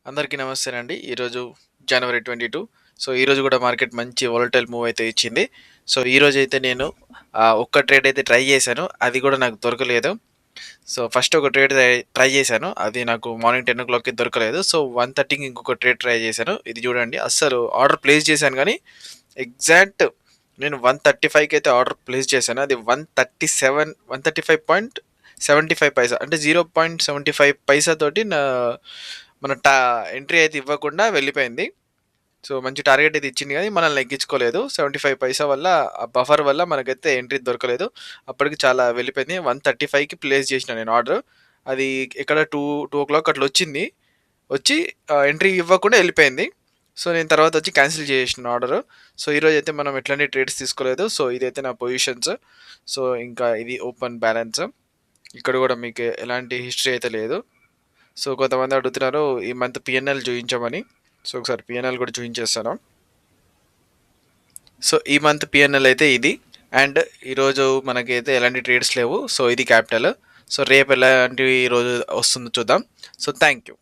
అందరికీ నమస్తేనండి. ఈరోజు జనవరి 22. సో, ఈరోజు గూడా మార్కెట్ మంచి వోలటైల్ మూవ్ అయితే ఇచ్చింది. సో, ఈరోజైతే నేను ఒక్క ట్రేడ్ అయితే ట్రై చేశాను. అది గూడా నాకు దొరకలేదు. సో, ఫస్ట్ ఒక ట్రేడ్ ట్రై చేశాను. అది నాకు మార్నింగ్ 10:00కి దొరకలేదు. సో, 1:30కి ఇంకొక ట్రేడ్ ట్రై చేశాను. ఇది చూడండి, అస్సలు ఆర్డర్ ప్లేస్ చేశాను గానీ, ఎగ్జాక్ట్ నేను 135కి అయితే ఆర్డర్ ప్లేస్ చేశాను. అది 135.75 పైసా అంటే 0.75 పైసా తోటి మన ఎంట్రీ అయితే ఇవ్వకుండా వెళ్ళిపోయింది. సో, మంచి టార్గెట్ అయితే ఇచ్చింది గానీ, మనల్ని ఎక్కించుకోలేదు. 75 పైసా వల్ల, ఆ బఫర్ వల్ల మనకైతే ఎంట్రీ దొరకలేదు. అప్పటికి చాలా వెళ్ళిపోయింది. 135కి ప్లేస్ చేసిన నేను ఆర్డర్. అది ఇక్కడ 2 అట్లా వచ్చింది. వచ్చి ఎంట్రీ ఇవ్వకుండా వెళ్ళిపోయింది. సో, నేను తర్వాత వచ్చి క్యాన్సిల్ చేసేసిన ఆర్డర్. సో, ఈరోజైతే మనం ఎట్లాంటి ట్రేడ్స్ తీసుకోలేదు. సో, ఇదైతే నా పొజిషన్స్. సో, ఇంకా ఇది ఓపెన్ బ్యాలెన్స్. ఇక్కడ కూడా మీకు ఎలాంటి హిస్టరీ అయితే లేదు. సో, కొంతమంది అడుగుతున్నారు ఈ మంత్ పిఎన్ఎల్ చూయించమని. సో, ఒకసారి పిఎన్ఎల్ కూడా చూయించేస్తాను. సో, ఈ మంత్ పిఎన్ఎల్ అయితే ఇది. అండ్ ఈరోజు మనకైతే ఎలాంటి ట్రేడ్స్ లేవు. సో, ఇది క్యాపిటల్. సో, రేపు ఎలాంటి రోజు వస్తుందో చూద్దాం. So, thank you.